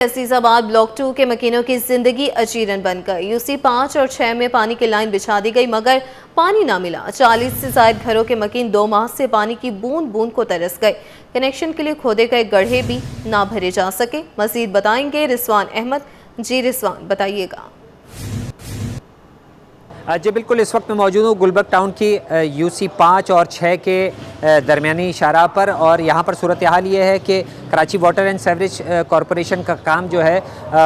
Azizabad block 2 के मकीनों की जिंदगी अजीरन बनकर यूसी 5 और 6 में पानी की लाइन बिछा दी गई, मगर पानी ना मिला। 40 से ज्यादा घरों के मकीन 2 माह से पानी की बूंद बूंद को तरस गए। कनेक्शन के लिए खोदे गए गड्ढे भी ना भरे जा सके। मजीद बताएंगे रिजवान अहमद। जी रिजवान, बताइएगा। जी बिल्कुल, इस वक्त मैं मौजूद हूँ गुलबर्ग टाउन की यूसी 5 और 6 के दरमियानी शाहराह पर, और यहाँ पर सूरत हाल ये है कि Karachi water and sewerage corporation का काम जो है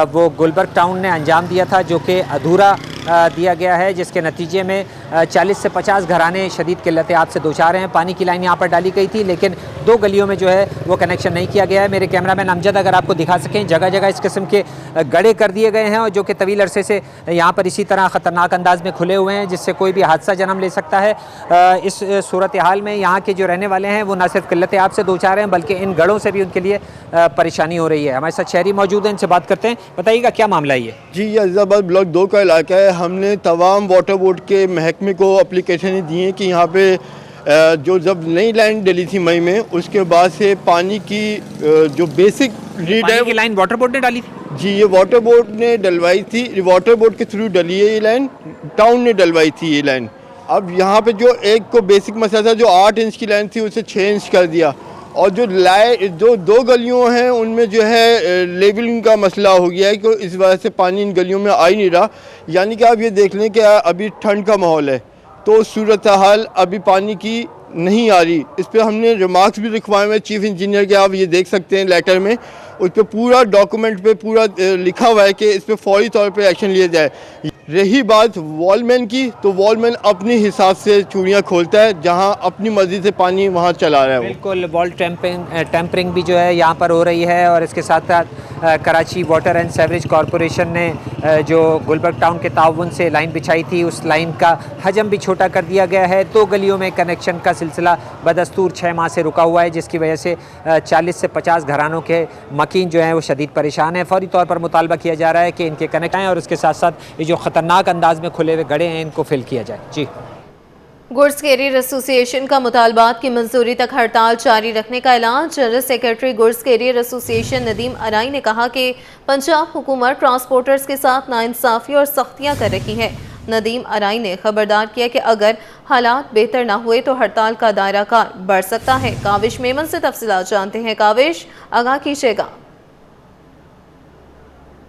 वो गुलबर्ग टाउन ने अंजाम दिया था, जो कि अधूरा दिया गया है, जिसके नतीजे में 40 से 50 घराने शदीद किल्लत आब से दोचार हैं। पानी की लाइन यहाँ पर डाली गई थी, लेकिन 2 गलियों में जो है वो कनेक्शन नहीं किया गया है। मेरे कैमरामैन अमजद अगर आपको दिखा सकें, जगह जगह इस किस्म के गड्ढे कर दिए गए हैं, और जो कि तवील अरसे से यहाँ पर इसी तरह ख़तरनाक अंदाज में खुले हुए हैं, जिससे कोई भी हादसा जन्म ले सकता है। इस सूरत हाल में यहाँ के जो रहने वाले हैं वो न सिर्फ किल्लत आब से दोचार हैं, बल्कि इन गढ़ों से भी उनके लिए परेशानी हो रही है। हमारे साथ शहरी मौजूद हैं, इनसे बात करते हैं। बताइएगा क्या मामला है ये? जी, ये अजीजाबाद ब्लॉक 2 का इलाका है। हमने तमाम वाटर बोर्ड के महकमे को अप्लीकेशन दी है कि यहाँ पे जो जब नई लाइन डली थी मई में, उसके बाद से पानी की जो बेसिक रीड है, लाइन वाटर बोर्ड ने डाली थी। जी, ये वाटर बोर्ड ने डलवाई थी, वाटर बोर्ड के थ्रू डली है ये लाइन, टाउन ने डलवाई थी ये लाइन। अब यहाँ पे जो एक को बेसिक मसला था, जो 8 इंच की लाइन थी उसे 6 इंच कर दिया, और जो 2 गलियों हैं उनमें जो है लेवलिंग का मसला हो गया है कि इस वजह से पानी इन गलियों में आ ही नहीं रहा। यानी कि आप ये देख लें कि अभी ठंड का माहौल है, तो सूरत हाल अभी पानी की नहीं आ रही। इस पर हमने रिमार्क्स भी लिखवाए हुए चीफ इंजीनियर के, आप ये देख सकते हैं लेटर में, उस पर पूरा डॉक्यूमेंट पे पूरा लिखा हुआ है कि इस पर फौरी तौर पे एक्शन लिया जाए। रही बात वॉलमैन की, तो वॉलमैन अपने हिसाब से चूड़ियाँ खोलता है, जहां अपनी मर्जी से पानी वहां चला रहा है। बिल्कुल, वॉल टेम्परिंग भी जो है यहाँ पर हो रही है, और इसके साथ साथ Karachi water and sewerage corporation ने जो गुलबर्ग टाउन के ताउन से लाइन बिछाई थी, उस लाइन का हजम भी छोटा कर दिया गया है। 2 गलियों में कनेक्शन का सिलसिला बदस्तूर 6 माह से रुका हुआ है, जिसकी वजह से 40 से 50 घरानों के मकीन जो हैं वो शदीद परेशान हैं। फौरी तौर पर मुतालबा किया जा रहा है कि इनके कनेक्ट आएँ, और उसके साथ साथ ये जो खतरनाक अंदाज में खुले हुए गड्ढे हैं इनको फिल किया जाए। जी, गुड्स कैरियर एसोसिएशन का मुतालबात की मंजूरी तक हड़ताल जारी रखने का ऐलान। General secretary goods carrier association Nadeem Arai ने कहा कि पंजाब हुकूमत ट्रांसपोर्टर्स के साथ नाइंसाफ़ी और सख्तियां कर रही है। नदीम अराई ने खबरदार किया कि अगर हालात बेहतर न हुए तो हड़ताल का दायरा कार बढ़ सकता है। काविश मेमन से तफसीलात जानते हैं। काविश, आगाह कीजिएगा।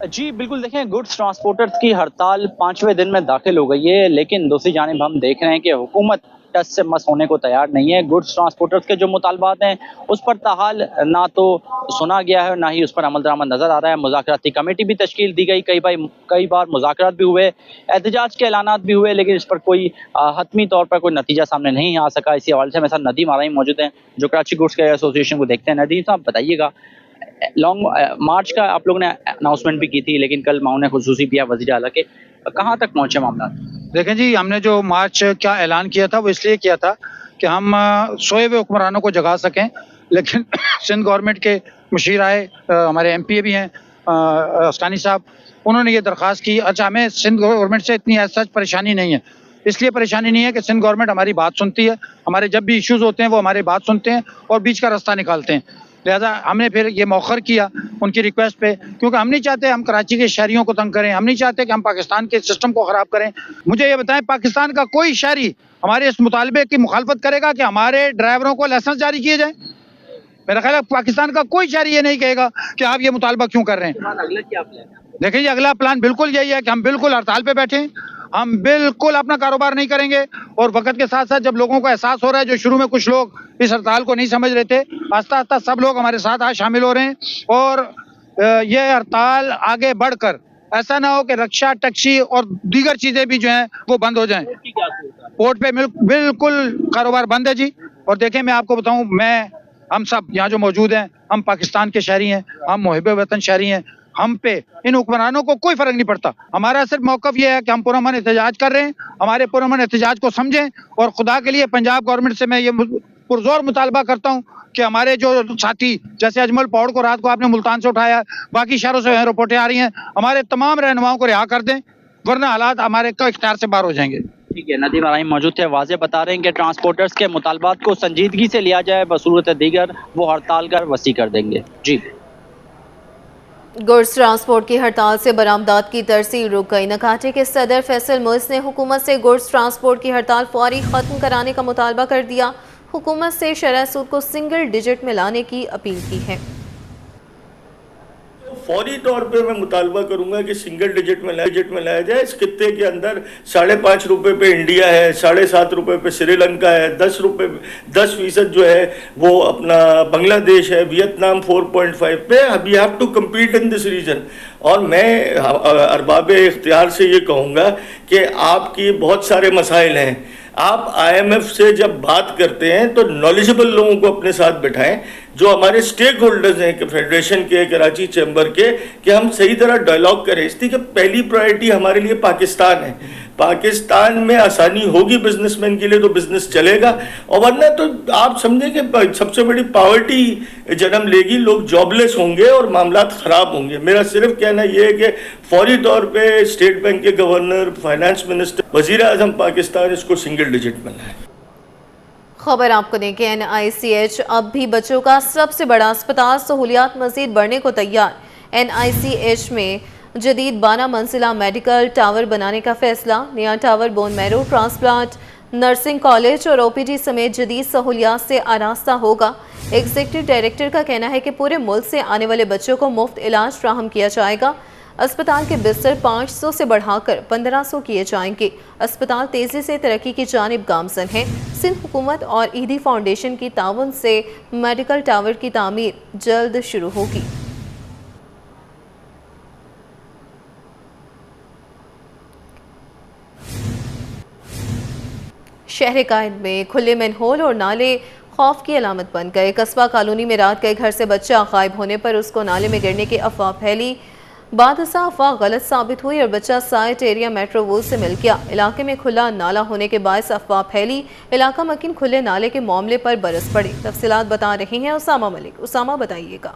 जी बिल्कुल, देखें, गुड्स ट्रांसपोर्टर्स की हड़ताल 5वें दिन में दाखिल हो गई है, लेकिन दूसरी जानिब हम देख रहे हैं कि हुकूमत टस से मस होने को तैयार नहीं है। गुड्स ट्रांसपोर्टर्स के जो मुतालबात हैं उस पर ताहाल ना तो सुना गया है, ना ही उस पर अमल दरामद नजर आ रहा है। मुज़ाकराती कमेटी भी तश्कील दी गई, कई बार मुज़ाकरात भी हुए, एहतजाज के ऐलानात भी हुए, लेकिन इस पर कोई हतमी तौर पर कोई नतीजा सामने नहीं आ सका। इसी हवाले से मेरे साथ नदीम आराई मौजूद हैं, जो कराची गुड्स कैरियर एसोसिएशन को देखते हैं। नदीम साहब, बताइएगा, लॉन्ग मार्च का आप लोगों ने अनाउंसमेंट भी की थी, लेकिन कल मामले खुसूसी किया वज़ीर आला के, कहाँ तक पहुंचे मामला? देखें जी, हमने जो मार्च का ऐलान किया था वो इसलिए किया था कि हम सोए हुए हुक्मरानों को जगा सकें, लेकिन सिंध गवर्नमेंट के मुशीर आए, हमारे एमपी भी हैं अस्कानी साहब, उन्होंने ये दरख्वास्त की। अच्छा, हमें सिंध गवर्नमेंट से इतनी ऐसा परेशानी नहीं है, इसलिए परेशानी नहीं है कि सिंध गवर्नमेंट हमारी बात सुनती है, हमारे जब भी इश्यूज़ होते हैं वो हमारी बात सुनते हैं और बीच का रास्ता निकालते हैं। लिहाजा हमने फिर ये मौखर किया उनकी रिक्वेस्ट पे, क्योंकि हम नहीं चाहते हम कराची के शहरियों को तंग करें, हम नहीं चाहते कि हम पाकिस्तान के सिस्टम को ख़राब करें। मुझे ये बताएं, पाकिस्तान का कोई शहरी हमारे इस मुतालबे की मुखालफत करेगा कि हमारे ड्राइवरों को लाइसेंस जारी किए जाएँ? मेरा ख्याल है पाकिस्तान का कोई शहरी ये नहीं कहेगा कि आप ये मुतालबा क्यों कर रहे हैं। देखिए जी, अगला प्लान बिल्कुल यही है कि हम बिल्कुल हड़ताल पे बैठे, हम बिल्कुल अपना कारोबार नहीं करेंगे, और वक्त के साथ साथ जब लोगों को एहसास हो रहा है, जो शुरू में कुछ लोग इस हड़ताल को नहीं समझ रहे थे, आस्ता आस्ता सब लोग हमारे साथ आज शामिल हो रहे हैं, और ये हड़ताल आगे बढ़कर ऐसा ना हो कि रक्षा, टैक्सी और दीगर चीज़ें भी जो हैं वो बंद हो जाएं। पोर्ट पे बिल्कुल कारोबार बंद है जी। और देखें, मैं आपको बताऊँ, हम सब यहाँ जो मौजूद हैं, हम पाकिस्तान के शहरी हैं, हम मुहिब वतन शहरी हैं, हम पे इन हुक्मरानों को कोई फर्क नहीं पड़ता। हमारा सिर्फ मौक़िफ़ ये है कि हम पुरअमन एहतजाज कर रहे हैं, हमारे पुरअमन एहतजाज को समझें, और खुदा के लिए पंजाब गवर्नमेंट से मैं ये पुरज़ोर मुतालबा करता हूँ कि हमारे जो साथी, जैसे अजमल पौड़ को रात को आपने मुल्तान से उठाया, बाकी शहरों से रिपोर्टें आ रही हैं, हमारे तमाम रहनुमाओं को रिहा कर दें, वरना हालात हमारे इख्तियार से बाहर हो जाएंगे। ठीक है, नदीम अराई मौजूद थे, वाज़े बता रहे हैं कि ट्रांसपोर्टर्स के मुतालबात को संजीदगी से लिया जाए, बसूरत दीगर वो हड़ताल कर वसी कर देंगे। जी। गुड्स ट्रांसपोर्ट की हड़ताल से बरामदात की तरसील रुक गई। नकाटे के सदर फैसल मुइज़ ने हुकूमत से गुड्स ट्रांसपोर्ट की हड़ताल फौरी खत्म कराने का मुतालबा कर दिया। हुकूमत से शरह सूद को सिंगल डिजिट में लाने की अपील की है। फौरी तौर पे मैं मुतालबा करूंगा कि सिंगल डिजिट में लाया जाए। इस खित्ते के अंदर 5.5 रुपए पे इंडिया है, 7.5 रुपए पे श्रीलंका है, 10% जो है वो अपना बांग्लादेश है, वियतनाम 4.5 पे। We have to compete in this region. और मैं अरबाब इख्तियार से ये कहूँगा कि आपकी बहुत सारे मसाइल हैं। आप IMF से जब बात करते हैं तो नॉलेजेबल लोगों को अपने साथ बिठाएं, जो हमारे स्टेक होल्डर्स हैं कि फेडरेशन के, कराची चैम्बर के, कि हम सही तरह डायलॉग करें। इसलिए कि पहली प्रायोरिटी हमारे लिए पाकिस्तान है। पाकिस्तान में आसानी होगी बिजनेसमैन के लिए तो बिजनेस चलेगा, और वरना तो आप समझें कि सबसे बड़ी पॉवर्टी जन्म लेगी, लोग जॉबलेस होंगे और मामलात ख़राब होंगे। मेरा सिर्फ कहना यह है कि फौरी तौर पे स्टेट बैंक के गवर्नर, फाइनेंस मिनिस्टर, वज़ीर आज़म पाकिस्तान इसको सिंगल डिजिट में लाए। खबर आपको दें कि NICH अब भी बच्चों का सबसे बड़ा अस्पताल, सहूलियात मजीद बढ़ने को तैयार। NICH में जदीद 12 मंजिला मेडिकल टावर बनाने का फैसला। नया tower bone marrow, transplant, nursing college और OPD समेत जदीद सहूलियात से आरास्ता होगा। एग्जीक्यूटिव डायरेक्टर का कहना है कि पूरे मुल्क से आने वाले बच्चों को मुफ्त इलाज फ्राहम किया जाएगा। अस्पताल के बिस्तर 500 से बढ़ाकर 1500 किए जाएंगे। अस्पताल तेजी से तरक्की की जानिब गामजन है। सिंध हुकूमत और ईदी फाउंडेशन की ताउन से मेडिकल टावर की तामीर जल्द शुरू होगी। शहर कायद में खुले मैनहोल और नाले खौफ की अलामत बन गए। कस्बा कॉलोनी में रात गए घर से बच्चा गायब होने पर उसको नाले में गिरने की अफवाह फैली। बादशाह अफवाह गलत साबित हुई और बच्चा साइट एरिया मेट्रो वूल से मिल गया। इलाके में खुला नाला होने के बायस अफवाह फैली। इलाका मकीन खुले नाले के मामले पर बरस पड़े। तफसीलात बता रहे हैं उसामा मलिक। उसामा बताइएगा।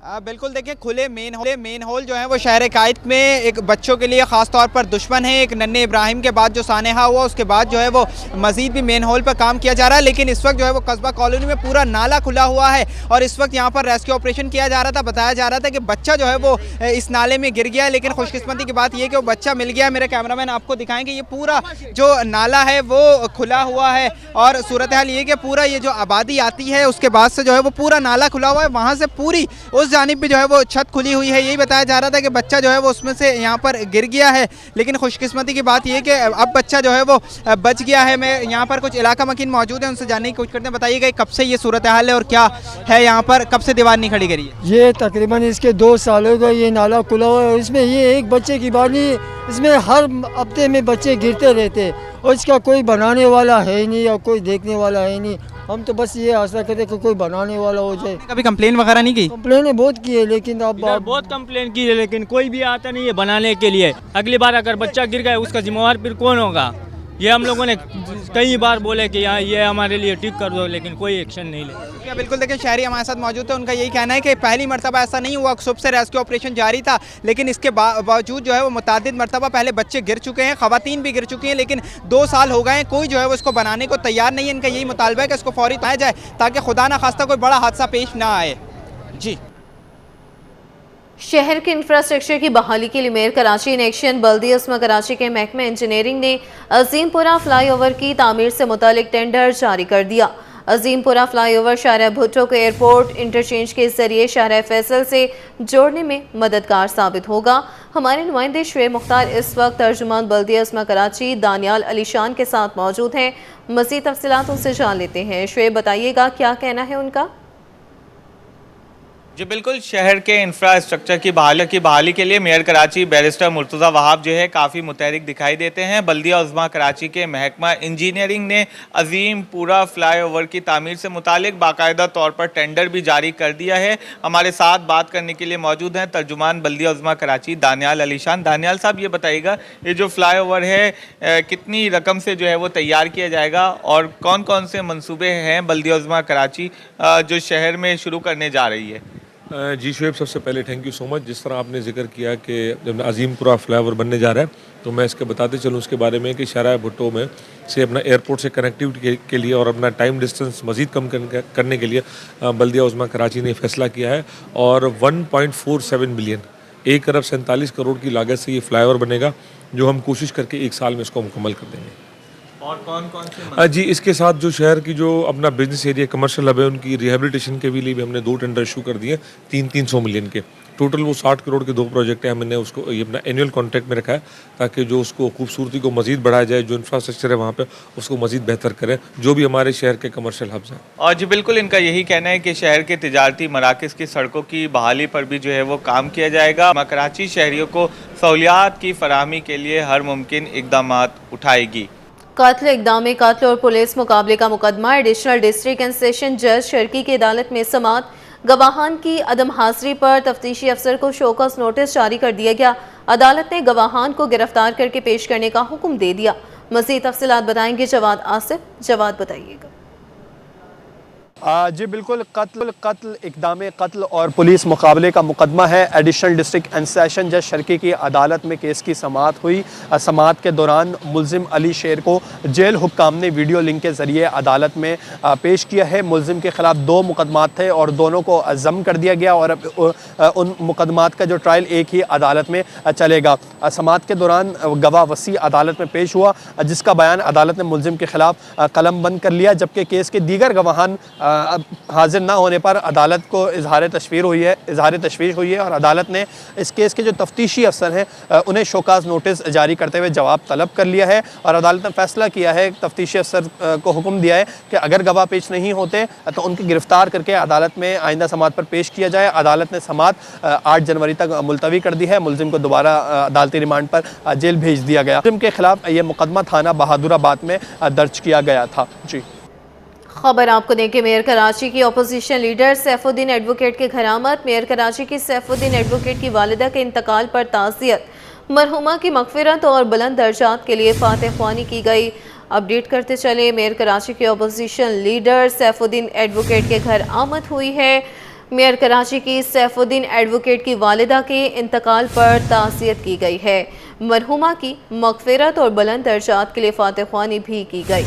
बिल्कुल देखिए, खुले मेन होल जो है वो शहर कायद में एक बच्चों के लिए ख़ास तौर पर दुश्मन है। एक नन्हे इब्राहिम के बाद जो सानेहा हुआ उसके बाद जो है वो मज़ीद भी मेन होल पर काम किया जा रहा है। लेकिन इस वक्त जो है वो कस्बा कॉलोनी में पूरा नाला खुला हुआ है और इस वक्त यहाँ पर रेस्क्यू ऑपरेशन किया जा रहा था। बताया जा रहा था कि बच्चा जो है वो इस नाले में गिर गया, लेकिन खुशकिस्मती की बात यह कि वो बच्चा मिल गया। मेरे कैमरामैन आपको दिखाएंगे, ये पूरा जो नाला है वो खुला हुआ है और सूरत हाल ये कि पूरा ये जो आबादी आती है उसके बाद से जो है वो पूरा नाला खुला हुआ है। वहाँ से पूरी उस जानिब भी जो है वो छत खुली हुई है। यही बताया जा रहा था कि बच्चा जो है वो उसमें से यहाँ पर गिर गया है, लेकिन खुशकिस्मती की बात यह कि अब बच्चा जो है वो बच गया है। मैं यहाँ पर कुछ इलाका मकीन मौजूद है, उनसे जानने की कोशिश करते हैं। बताइएगा कब से ये सूरत हाल है और क्या है यहाँ पर, कब से दीवार नहीं खड़ी करी है? ये तकरीबन इसके 2 साल हो गए ये नाला खुला हुआ है और इसमें ये एक बच्चे की बात नहीं, इसमें हर हफ्ते में बच्चे गिरते रहते और इसका कोई बनाने वाला है ही नहीं और कोई देखने वाला है ही नहीं। हम तो बस ये आशा करते कि कोई बनाने वाला हो जाए। कभी कंप्लेन वगैरह नहीं की? कंप्लेन बहुत की है, लेकिन अब बहुत कंप्लेन की है, लेकिन कोई भी आता नहीं है बनाने के लिए। अगली बार अगर बच्चा गिर गया उसका जिम्मेवार फिर कौन होगा? ये हम लोगों ने कई बार बोले कि यहाँ ये हमारे लिए ठीक कर दो, लेकिन कोई एक्शन नहीं ले। बिल्कुल देखिए, शहरी हमारे साथ मौजूद थे, उनका यही कहना है कि पहली मरतबा ऐसा नहीं हुआ, सुबह से रेस्क्यू ऑपरेशन जारी था, लेकिन इसके बावजूद जो है वो मुतादिद मरतबा पहले बच्चे गिर चुके हैं, खवातीन भी गिर चुकी हैं, लेकिन 2 साल हो गए हैं, कोई जो है वो इसको बनाने को तैयार नहीं है। इनका यही मुतालबा है कि इसको फौरी उठाया जाए ताकि खुदा ना खास्ता कोई बड़ा हादसा पेश ना आए। जी। शहर के इंफ्रास्ट्रक्चर की बहाली के लिए मेयर कराची इन एक्शन बल्दिया उस्मा कराची के महकमा इंजीनियरिंग ने अजीमपुरा फ्लाईओवर की तामीर से मुतालिक टेंडर जारी कर दिया। अजीमपुरा फ्लाईओवर शाहरा भुट्टो को एयरपोर्ट इंटरचेंज के जरिए शाहरा फैसल से जोड़ने में मददगार साबित होगा। हमारे नुमाइंदे शुएब मुख्तार इस वक्त तर्जुमान बल्दिया उस्मा कराची दानियाल अली शान के साथ मौजूद हैं। मज़ीद तफसीलात उनसे जान लेते हैं। शुएब बताइएगा क्या कहना है उनका? जी बिल्कुल, शहर के इंफ्रास्ट्रक्चर की बहाली के लिए मेयर कराची बैरिस्टर मुर्तज़ा वहाब जो है काफ़ी मुतहरिक दिखाई देते हैं। बल्दिया उज़्मा कराची के महकमा इंजीनियरिंग ने अजीमपुरा फ्लाईओवर की तामीर से मुतालिक बाकायदा तौर पर टेंडर भी जारी कर दिया है। हमारे साथ बात करने के लिए मौजूद हैं तर्जुमान बल्दिया उज़्मा कराची दानियाल अली शान। दानियाल साहब, ये बताइएगा ये जो फ्लाईओवर है कितनी रकम से जो है वो तैयार किया जाएगा और कौन कौन से मनसूबे हैं बल्दिया उज़्मा कराची जो शहर में शुरू करने जा रही है? जी शुएब, सबसे पहले थैंक यू सो मच। जिस तरह आपने जिक्र किया कि जब अजीमपुरा फ्लाईओवर बनने जा रहा है, तो मैं इसके बताते चलूँ उसके बारे में कि शाहराह भुट्टो में से अपना एयरपोर्ट से कनेक्टिविटी के लिए और अपना टाइम डिस्टेंस मज़ीद कम करने के लिए बल्दिया उज़्मा कराची ने फैसला किया है और 1.47 बिलियन 1 अरब 47 करोड़ की लागत से ये फ्लाईओवर बनेगा, जो हम कोशिश करके 1 साल में इसको मुकम्मल कर देंगे। और कौन कौन से जी, इसके साथ जो शहर की जो अपना बिजनेस एरिया कमर्शियल हब है, उनकी रिहेबिलिटेशन के लिए भी हमने 2 टेंडर इशू कर दिए 300 मिलियन के। टोटल वो 60 करोड़ के 2 प्रोजेक्ट हैं। हमने उसको ये अपना एनुअल कॉन्ट्रैक्ट में रखा है ताकि जो उसको खूबसूरती को मज़ीद बढ़ाया जाए, जो इंफ्रास्ट्रक्चर है वहाँ पे उसको मज़ीद बेहतर करें, जो भी हमारे शहर के कमर्शियल हब्स हैं। और जी बिल्कुल, इनका यही कहना है कि शहर के तिजारती मराकज़ की सड़कों की बहाली पर भी जो है वो काम किया जाएगा। कराची शहरियों को सहूलियात की फराहमी के लिए हर मुमकिन इक़दामात उठाएगी। कत्ल, इक़दाम कत्ल और पुलिस मुकाबले का मुकदमा एडिशनल डिस्ट्रिक्ट एंड सेशन जज शर्की की अदालत में समाअत। गवाहान की अदम हाजिरी पर तफ्तीशी अफसर को शोकस नोटिस जारी कर दिया गया। अदालत ने गवाहान को गिरफ्तार करके पेश करने का हुक्म दे दिया। मज़ीद तफसीलात बताएंगे जवाद आसिफ। जवाद बताइएगा। जी बिल्कुल, कत्ल इक़दाम कत्ल और पुलिस मुकाबले का मुकदमा है। एडिशनल डिस्ट्रिक्ट एंड सेशन जज शर्की की अदालत में केस की समाअत हुई। समाअत के दौरान मुल्ज़िम अली शेर को जेल हुक्काम ने वीडियो लिंक के ज़रिए अदालत में पेश किया है। मुल्ज़िम के ख़िलाफ़ 2 मुकदमात थे और दोनों को ज़म कर दिया गया और उन मुकदमात का जो ट्रायल एक ही अदालत में चलेगा। समाअत के दौरान गवाह वसी अदालत में पेश हुआ, जिसका बयान अदालत ने मुल्ज़िम के ख़िलाफ़ कलम बंद कर लिया, जबकि केस के दीगर गवाहान हाजिर ना होने पर अदालत को इजहार तशवीश हुई है और अदालत ने इस केस के जो तफ्तीशी अफसर हैं उन्हें शोकाज नोटिस जारी करते हुए जवाब तलब कर लिया है। और अदालत ने फैसला किया है, तफ्तीशी अफसर को हुक्म दिया है कि अगर गवाह पेश नहीं होते तो उनकी गिरफ्तार करके अदालत में आइंदा समाअत पर पेश किया जाए। अदालत ने समाअत 8 जनवरी तक मुलतवी कर दी है। मुल्ज़िम को दोबारा अदालती रिमांड पर जेल भेज दिया गया। मुल्ज़िम के खिलाफ ये मुकदमा थाना बहादुराबाद में दर्ज किया गया था। जी खबर आपको दें कि मेयर कराची की अपोजिशन लीडर सैफुद्दीन एडवोकेट के घर आमद। मेयर कराची की सैफुद्दीन एडवोकेट की वालिदा के इंतकाल पर ताज़ियत, मरहुमा की मग़फ़िरत और बुलंद दर्जात के लिए फातिह ख्वानी की गई। अपडेट करते चले, मेयर कराची के अपोजिशन लीडर सैफुद्दीन एडवोकेट के घर आमद हुई है। मेयर कराची की सैफुद्दीन एडवोकेट की वालिदा के इंतकाल पर ताज़ियत की गई है। मरहुमा की मग़फ़िरत और बुलंद दर्जात के लिए फातिह ख्वानी भी की गई।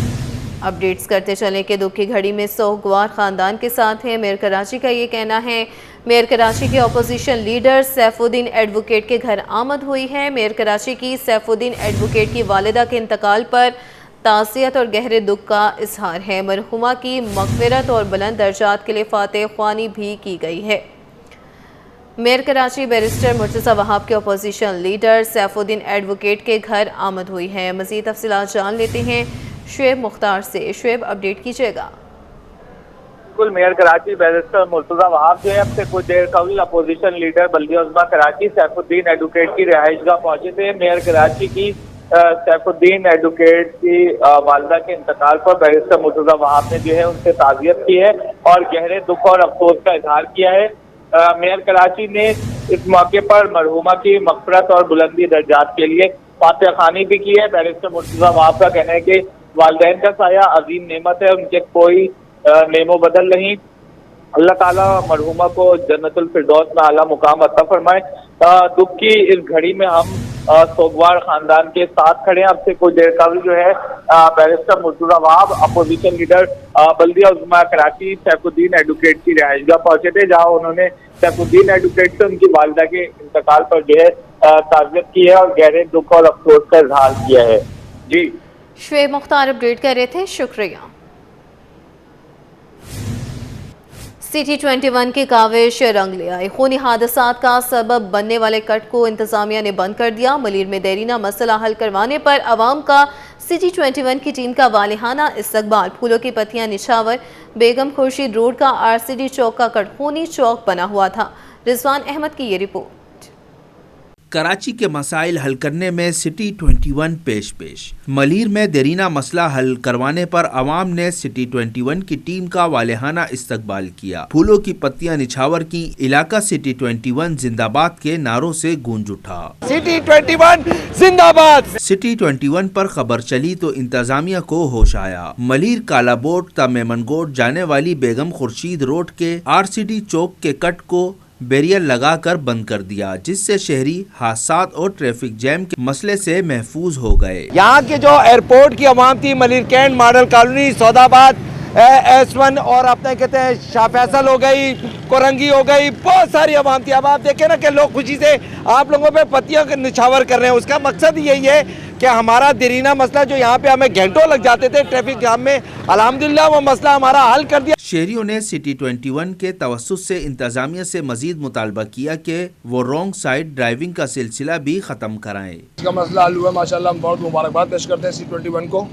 अपडेट्स करते चलें कि दुख की घड़ी में सोगवार ख़ानदान के साथ हैं। मेयर कराची का ये कहना है, मेयर कराची के अपोजिशन लीडर सैफुद्दीन एडवोकेट के घर आमद हुई है। मेयर कराची की सैफुद्दीन एडवोकेट की वालिदा के इंतकाल पर ताज़ियत और गहरे दुख का इजहार है। मरहुमा की मग़फ़िरत और बुलंद दर्जात के लिए फातिह ख्वानी भी की गई है। मेयर कराची बैरिस्टर मुर्तज़ा वहाब के अपोजिशन लीडर सैफुद्दीन एडवोकेट के घर आमद हुई है। मज़ीद तफसीलात जान लेते हैं शुएब मुख्तार से। शुएब, अपडेट कीजिएगा। बिल्कुल, मेयर कराची बैरिस्टर मुर्तज़ा वहाब जो है अब से कुछ देर कबल opposition leader Baldia Uzma Karachi Saifuddin advocate की रिहाइशगाह पहुंचे थे। मेयर कराची की सैफुद्दीन एडवोकेट की वालिदा के इंतकाल पर बैरिस्टर मुर्तज़ा वहाब ने जो है उनसे ताज़ियत की है और गहरे दुख और अफसोस का इजहार किया है। मेयर कराची ने इस मौके पर मरहुमा की मग़फ़िरत और बुलंदी दर्जात के लिए फातिह ख्वानी भी की है। बैरिस्टर मुर्तज़ा वहाब का कहना है कि वालिदैन का साया अजीम नेमत है, उनके कोई नेमो बदल नहीं। अल्लाह ताला मरहुमा को जन्नतुल फिरदौस में आला मुकाम अता फरमाए। दुख की इस घड़ी में हम सोगवार खानदान के साथ खड़े हैं। अब से कुछ देर कबल जो है barrister Murtaza Wahab opposition leader Baldia Uzma Karachi Saifuddin advocate की रिहाइशगाह पहुंचे थे, जहाँ उन्होंने सैफुद्दीन एडवोकेट से उनकी वालिदा के इंतकाल पर जो है ताज़ियत की है और गहरे दुख और अफसोस का इजहार किया है। जी शुएब मुख्तार अपडेट कर रहे थे, शुक्रिया। सिटी 21 की काविश रंग ले आई। खूनी हादसात का सबब बनने वाले कट को इंतजामिया ने बंद कर दिया। मलीर में देरीना मसला हल करवाने पर अवाम का सिटी 21 की टीम का वालिहाना इस्तकबाल। फूलों की पत्तियां निछावर बेगम खुर्शीद रोड का RCD चौक का कट खूनी चौक बना हुआ था। रिजवान अहमद की ये रिपोर्ट। कराची के मसाइल हल करने में सिटी 21 पेश। मलीर में देरीना मसला हल करवाने पर अवाम ने सिटी 21 की टीम का वालिहाना इस्तकबाल किया। फूलों की पत्तियां निछावर की इलाका सिटी 21 जिंदाबाद के नारों से गूंज उठा। सिटी 21 जिंदाबाद। सिटी 21 पर खबर चली तो इंतजामिया को होश आया। मलीर कालाबोट ता मेमनगोट जाने वाली बेगम खुर्शीद रोड के RCD चौक के कट को बैरियर लगाकर बंद कर दिया, जिससे शहरी हादसा और ट्रैफिक जैम के मसले से महफूज हो गए। यहाँ के जो एयरपोर्ट की आवाम थी, Malir cantt, model colony, Saudabad, S1 और अपने कहते हैं शाह फैसल हो गई, कोरंगी हो गई, बहुत सारी आवाम थी। अब आप देखें ना कि लोग खुशी से आप लोगों पे पत्तियों के निछावर कर रहे हैं। उसका मकसद यही है कि हमारा देरीना मसला जो यहाँ पे हमें घंटों लग जाते थे ट्रैफिक जाम में, अल्हम्दुलिल्लाह वो मसला हमारा हल कर दिया। शहरियों ने सिटी 21 के तवस्सुत से इंतजामिया से मजीद मुतालबा किया कि वो रॉन्ग साइड ड्राइविंग का सिलसिला भी खत्म कराएं। इसका मसला हल हुआ, माशाल्लाह हम बहुत मुबारकबाद पेश करते हैं सिटी 21 को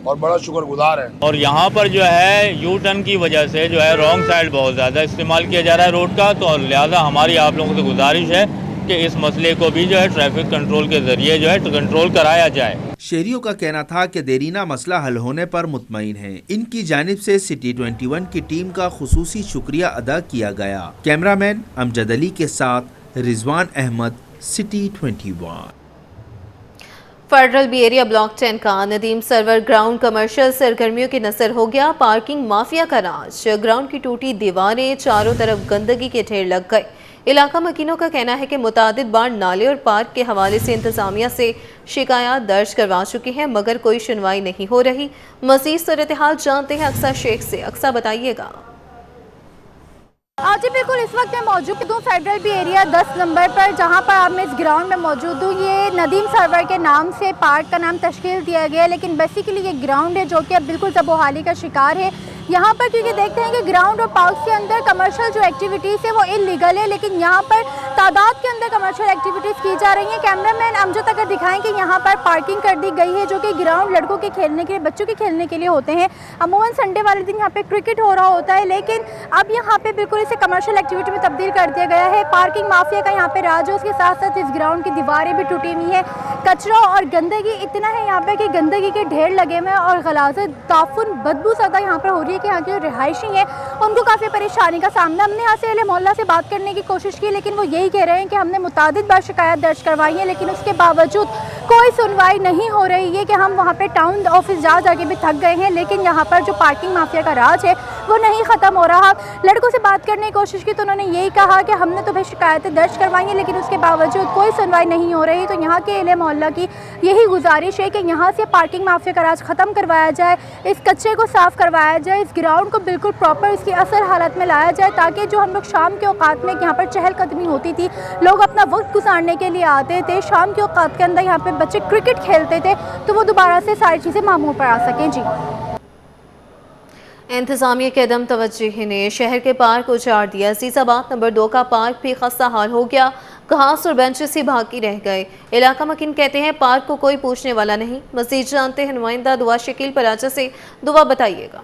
और बड़ा शुक्रगुजार है। और यहाँ पर जो है यू टर्न की वजह से जो है रॉन्ग साइड बहुत ज़्यादा इस्तेमाल किया जा रहा है रोड का, तो लिहाजा हमारी आप लोगों से गुजारिश है कि इस मसले को भी जो है ट्रैफिक कंट्रोल के जरिए जो है कंट्रोल कराया जाए। शहरियों का कहना था कि देरीना मसला हल होने पर मुतमईन है। इनकी जानिब से सिटी 21 की टीम का खुसूसी शुक्रिया अदा किया गया। कैमरामैन अमजद अली के साथ Rizwan Ahmed, city 21। Federal B area block 10 का नदीम सरवर ग्राउंड कमर्शियल सरगर्मियों की नजर हो गया। पार्किंग माफिया का राज, ग्राउंड की टूटी दीवारें, चारों तरफ गंदगी के ढेर लग गए। इलाका मकीनों का कहना है कि मुतादिद बार नाले और पार्क के हवाले से इंतजामिया से शिकायत दर्ज करवा चुकी हैं, मगर कोई सुनवाई नहीं हो रही। मजीद सूरत हाल जानते हैं अक्सा शेख से। अक्सा बताइएगा। जी बिल्कुल, इस वक्त मैं मौजूद हूँ फेडरल बी एरिया 10 नंबर पर, जहाँ पर आप मैं इस ग्राउंड में मौजूद हूँ। ये नदीम सरवर के नाम से पार्क का नाम तश्कील दिया गया है, लेकिन बेसिकली ये ग्राउंड है जो कि अब बिल्कुल ज़बोहाली का शिकार है। यहाँ पर क्योंकि देखते हैं कि ग्राउंड और पार्क के अंदर कमर्शियल जो एक्टिविटीज़ है वो इलीगल है, लेकिन यहाँ पर तादाद के अंदर कमर्शियल एक्टिविटीज़ की जा रही हैं। कैमरामैन अमजद अगर दिखाएं कि यहाँ पर पार्किंग कर दी गई है, जो कि ग्राउंड लड़कों के खेलने के लिए, बच्चों के खेलने के लिए होते हैं। अमूमन संडे वाले दिन यहाँ पे क्रिकेट हो रहा होता है, लेकिन अब यहाँ पे बिल्कुल इसे कमर्शियल एक्टिविटी में तब्दील कर दिया गया है। पार्किंग माफिया का यहाँ पे राज है। उसके साथ साथ इस ग्राउंड की दीवारें भी टूटी हुई है। कचरा और गंदगी इतना है यहाँ पे कि गंदगी के ढेर लगे हुए हैं और गलाजत, ताफुन, बदबू ज़्यादा यहाँ पर हो रही है कि यहाँ के जो रिहायशी हैं उनको काफ़ी परेशानी का सामना। हमने यहाँ से अहले मोहल्ला से बात करने की कोशिश की, लेकिन वो यही कह रहे हैं कि हमने मुतादिद बार शिकायत दर्ज करवाई है, लेकिन उसके बावजूद कोई सुनवाई नहीं हो रही है। कि हम वहाँ पे टाउन ऑफिस जाके भी थक गए हैं, लेकिन यहाँ पर जो पार्किंग माफिया का राज है वो नहीं ख़त्म हो रहा। लड़कों से बात करने की कोशिश की तो उन्होंने यही कहा कि हमने तो भाई शिकायतें दर्ज करवाई हैं, लेकिन उसके बावजूद कोई सुनवाई नहीं हो रही। तो यहाँ के अहले मोहल्ला की यही गुजारिश है कि यहाँ से पार्किंग माफिया का राज ख़त्म करवाया जाए, इस कचरे को साफ़ करवाया जाए, इस ग्राउंड को बिल्कुल प्रॉपर इसकी असल हालत में लाया जाए, ताकि जो हम लोग शाम के औकात में यहाँ पर चहलकदमी होती थी, लोग अपना वक्त गुजारने के लिए आते थे, शाम के औकात के अंदर यहाँ पे बच्चे क्रिकेट खेलते थे, तो वो दोबारा से सारी चीज़ें मामूल पर आ सकें। जी, इंतजामिया के अदम तवज्जुही ने शहर के पार्क उजाड़ दिया। अजीज़ाबाद नंबर 2 का पार्क भी खस्ता हाल हो गया। घास और बेंचेस ही बाकी रह गए। इलाका मकीन कहते हैं पार्क को कोई पूछने वाला नहीं। मज़ीद जानते हैं नुमाइंदा दुआ शकील पराचा से। दुआ बताइएगा।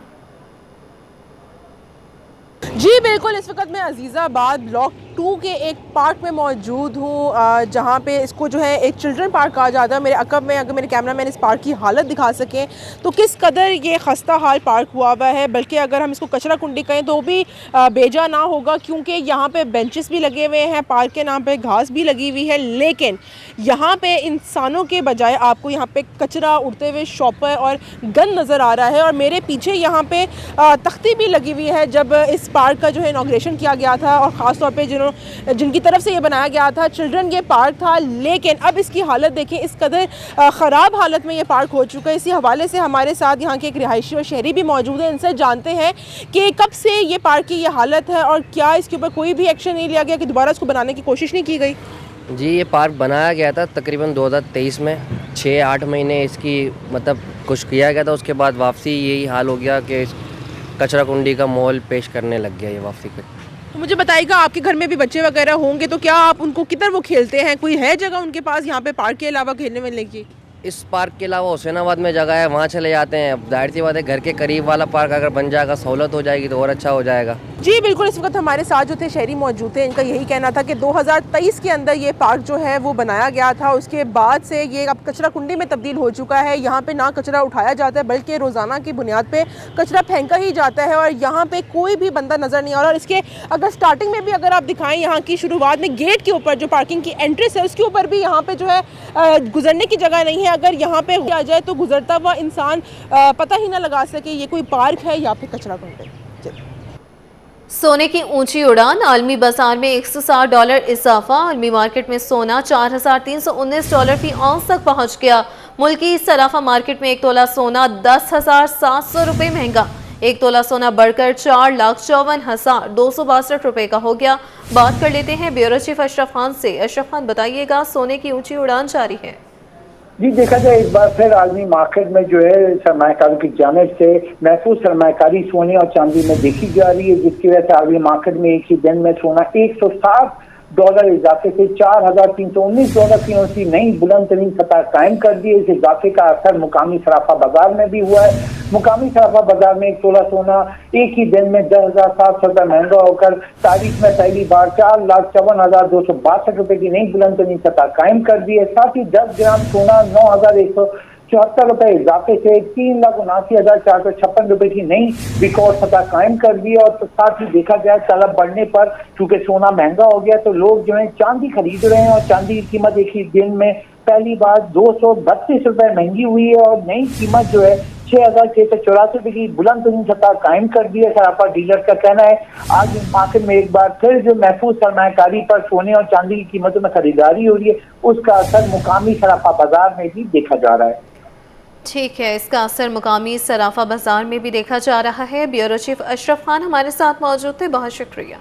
जी बिल्कुल, इस वक्त मैं अजीज़ाबाद ब्लॉक 2 के एक पार्क में मौजूद हूँ, जहाँ पे इसको जो है एक चिल्ड्रन पार्क कहा जाता है। मेरे अकब में अगर मेरे कैमरामैन इस पार्क की हालत दिखा सकें तो किस कदर ये खस्ता हाल पार्क हुआ हुआ है, बल्कि अगर हम इसको कचरा कुंडी कहें तो भी बेजा ना होगा, क्योंकि यहाँ पे बेंचेस भी लगे हुए हैं, पार्क के नाम पे घास भी लगी हुई है, लेकिन यहाँ पे इंसानों के बजाय आपको यहाँ पे कचरा उड़ते हुए शॉपर और गंद नज़र आ रहा है। और मेरे पीछे यहाँ पे तख्ती भी लगी हुई है। जब इस पार्क का जो है इनॉग्रेशन किया गया था और ख़ास तौर पे जिनकी तरफ से ये बनाया गया था, चिल्ड्रन ये पार्क था, लेकिन अब इसकी हालत देखें, इस कदर ख़राब हालत में ये पार्क हो चुका है। इसी हवाले से हमारे साथ यहाँ के एक रिहायशी और शहरी भी मौजूद हैं। इनसे जानते हैं कि कब से ये पार्क की ये हालत है और क्या इसके ऊपर कोई भी एक्शन नहीं लिया गया, कि दोबारा इसको बनाने की कोशिश नहीं की गई। जी, ये पार्क बनाया गया था तकरीबन 2023 में, 6-8 महीने इसकी मतलब कुछ किया गया था, उसके बाद वापसी यही हाल हो गया कि कचरा कुंडी का माहौल पेश करने लग गया ये वापसी पे। तो मुझे बताइएगा, आपके घर में भी बच्चे वगैरह होंगे, तो क्या आप उनको किधर वो खेलते हैं, कोई है जगह उनके पास यहाँ पे पार्क के अलावा खेलने मिलने की? इस पार्क के अलावा हुसैनाबाद में जगह है, वहाँ चले जाते हैं। अब जाहिर सी बात है घर के करीब वाला पार्क अगर बन जाएगा, सहूलत हो जाएगी तो और अच्छा हो जाएगा। जी बिल्कुल, इस वक्त हमारे साथ जो थे शहरी मौजूद थे, इनका यही कहना था कि 2023 के अंदर ये पार्क जो है वो बनाया गया था, उसके बाद से ये अब कचरा कुंडी में तब्दील हो चुका है। यहाँ पे ना कचरा उठाया जाता है, बल्कि रोज़ाना की बुनियाद पे कचरा फेंका ही जाता है और यहाँ पे कोई भी बंदा नज़र नहीं आ रहा। और इसके अगर स्टार्टिंग में भी अगर आप दिखाएं, यहाँ की शुरुआत में गेट के ऊपर जो पार्किंग की एंट्रेंस है उसके ऊपर भी यहाँ पे जो है गुजरने की जगह नहीं है। अगर यहाँ पे आ जाए तो गुजरता हुआ इंसान पता ही ना लगा सके ये कोई पार्क है या फिर कचरा कुंडी। सोने की ऊंची उड़ान, आलमी बाजार में $160 इजाफा। आलमी मार्केट में सोना $4,319 फी औंस तक पहुंच गया। मुल्की सराफा मार्केट में 1 तोला सोना $10,700 महंगा। 1 तोला सोना बढ़कर $4,54,262 का हो गया। बात कर लेते हैं ब्यूरो चीफ अशरफ खान से। अशरफ खान, बताइएगा, सोने की ऊंची उड़ान जारी है। जी, देखा जाए एक बार फिर आलमी मार्केट में जो है सरमायाकारों की जानिब से महफूज सरमायाकारी सोने और चांदी में देखी जा रही है, जिसकी वजह से आलमी मार्केट में एक ही दिन में सोना $160 इजाफे से $4,319 की औंस की नई बुलंद तरीन सतह कायम कर दी है। इस इजाफे का असर मुकामी सराफा बाजार में भी हुआ है। मुकामी सराफा बाजार में 1 तोला सोना एक ही दिन में $10,700 महंगा होकर तारीख में पहली बार $4,54,262 की नई बुलंद तरीन सतह कायम कर दी है। साथ ही 10 ग्राम सोना $9,174 इजाफे से $3,79,456 की नई रिकॉर्ड सतह कायम कर दी है। और साथ ही देखा जाए तलब बढ़ने पर चूंकि सोना महंगा हो गया तो लोग जो है चांदी खरीद रहे हैं और चांदी की कीमत एक ही दिन में पहली बार $232 महंगी हुई है और नई कीमत जो है $6,684 की बुलंद तरीन सतह कायम कर दी है। सराफा डीलर का कहना है आज मार्केट में एक बार फिर जो महफूज सरमायाकारी पर सोने और चांदी की कीमतों में खरीदारी हो रही है, उसका असर मुकामी सराफा बाजार में भी देखा जा रहा है। ठीक है, इसका असर मुकामी सराफा बाजार में भी देखा जा रहा है। ब्यूरो चीफ अशरफ खान हमारे साथ मौजूद थे, बहुत शुक्रिया।